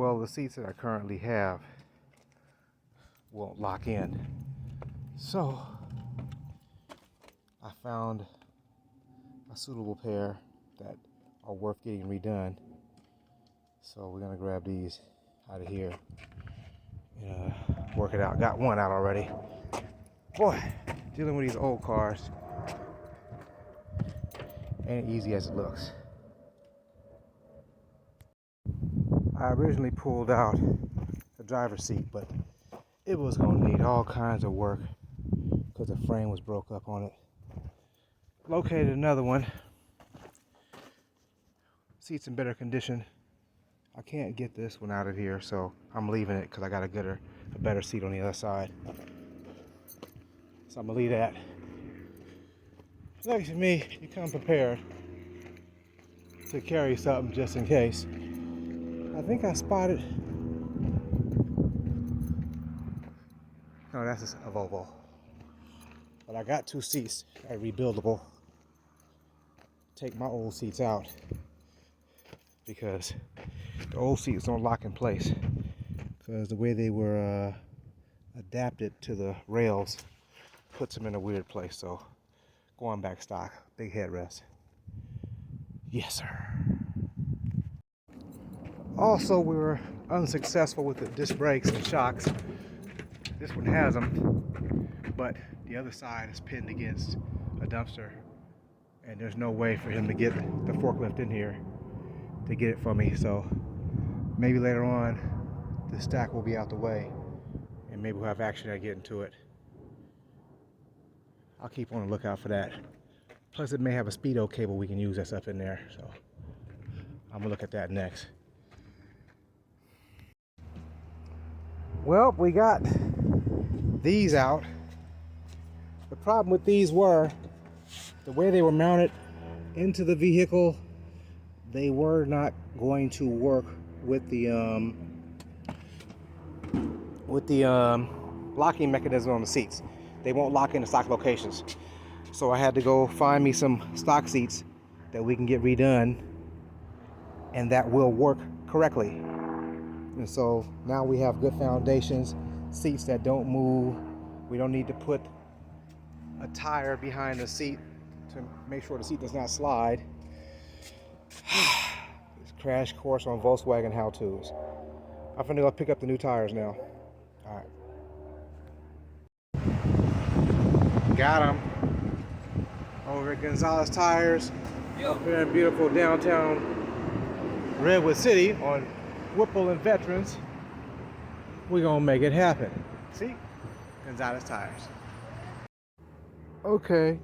Well, the seats that I currently have won't lock in. So I found a suitable pair that are worth getting redone. So we're gonna grab these out of here and work it out. Got one out already. Boy, dealing with these old cars ain't easy as it looks. I originally pulled out the driver's seat, but it was gonna need all kinds of work because the frame was broke up on it. Located another one. Seat's in better condition. I can't get this one out of here, so I'm leaving it because I got a better seat on the other side. So I'm gonna leave that. Lucky for me, you come prepared to carry something just in case. I think I spotted. No, that's a Volvo. But I got two seats that are rebuildable. Take my old seats out because the old seats don't lock in place because the way they were adapted to the rails puts them in a weird place. So going back stock, big headrest. Yes, sir. Also, we were unsuccessful with the disc brakes and shocks. This one has them, but the other side is pinned against a dumpster, and there's no way for him to get the forklift in here to get it for me. So maybe later on, the stack will be out the way, and maybe we'll have action at getting to it. I'll keep on the lookout for that. Plus, it may have a speedo cable we can use that's up in there. So I'm gonna look at that next. Well, we got these out. The problem with these were the way they were mounted into the vehicle. They were not going to work with the locking mechanism on the seats. They won't lock in the stock locations. So I had to go find me some stock seats that we can get redone and that will work correctly. And so now we have good foundations, seats that don't move. We don't need to put a tire behind the seat to make sure the seat does not slide. This crash course on Volkswagen how-tos. I'm finna go pick up the new tires now. All right. Got them. Over at Gonzalez Tires, up here in beautiful downtown Redwood City on Whipple and Veterans. We're gonna make it happen. See? Gonzalez Tires. Okay,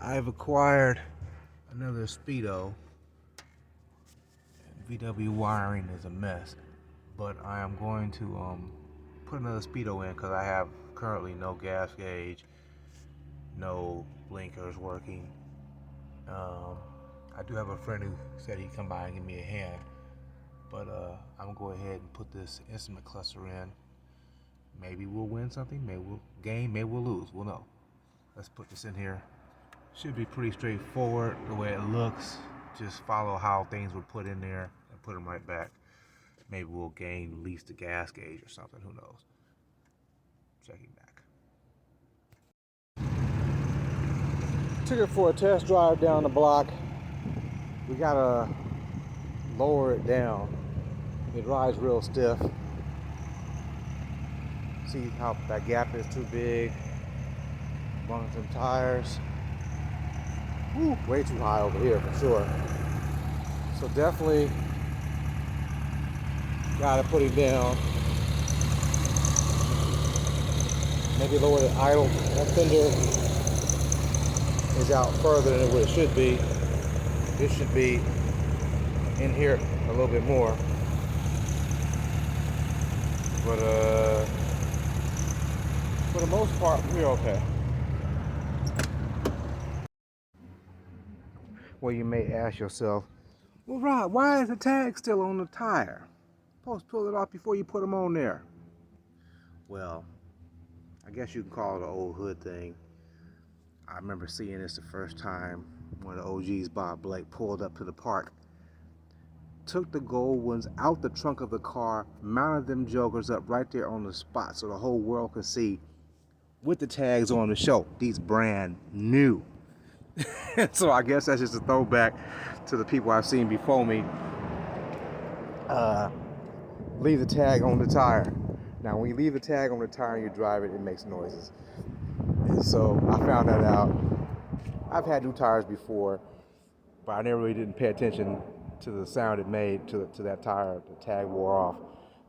I've acquired another Speedo. VW wiring is a mess, but I am going to put another Speedo in because I have currently no gas gauge, no blinkers working. I do have a friend who said he'd come by and give me a hand, but I'm gonna go ahead and put this instrument cluster in. Maybe we'll win something, maybe we'll gain, maybe we'll lose, we'll know. Let's put this in here. Should be pretty straightforward the way it looks. Just follow how things were put in there and put them right back. Maybe we'll gain at least the gas gauge or something, who knows. Checking back. Took it for a test drive down the block. We gotta lower it down. It rides real stiff. See how that gap is too big. Among some tires. Woo, way too high over here for sure. So definitely gotta put it down. Maybe lower the idle. That fender is out further than what it should be. It should be in here a little bit more. But for the most part, we're okay. Well, you may ask yourself, well, Rob, why is the tag still on the tire? Supposed to pull it off before you put them on there. Well, I guess you can call it an old hood thing. I remember seeing this the first time when the OG's Bob Blake pulled up to the park took the gold ones out the trunk of the car, mounted them jokers up right there on the spot so the whole world could see with the tags on the show. These brand new. So I guess that's just a throwback to the people I've seen before me. Leave the tag on the tire. Now, when you leave the tag on the tire and you drive it, it makes noises. And so I found that out. I've had new tires before, but I never really didn't pay attention to the sound it made to that tire. The tag wore off.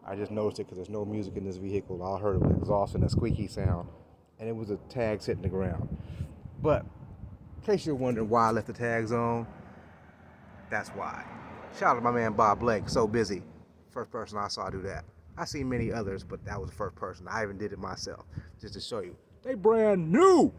I just noticed it because there's no music in this vehicle. All I heard was exhaust and a squeaky sound, and it was a tag hitting the ground. But in case you're wondering why I left the tags on, that's why. Shout out to my man Bob Blake, so busy. First person I saw do that. I seen many others, but that was the first person. I even did it myself, just to show you. They brand new.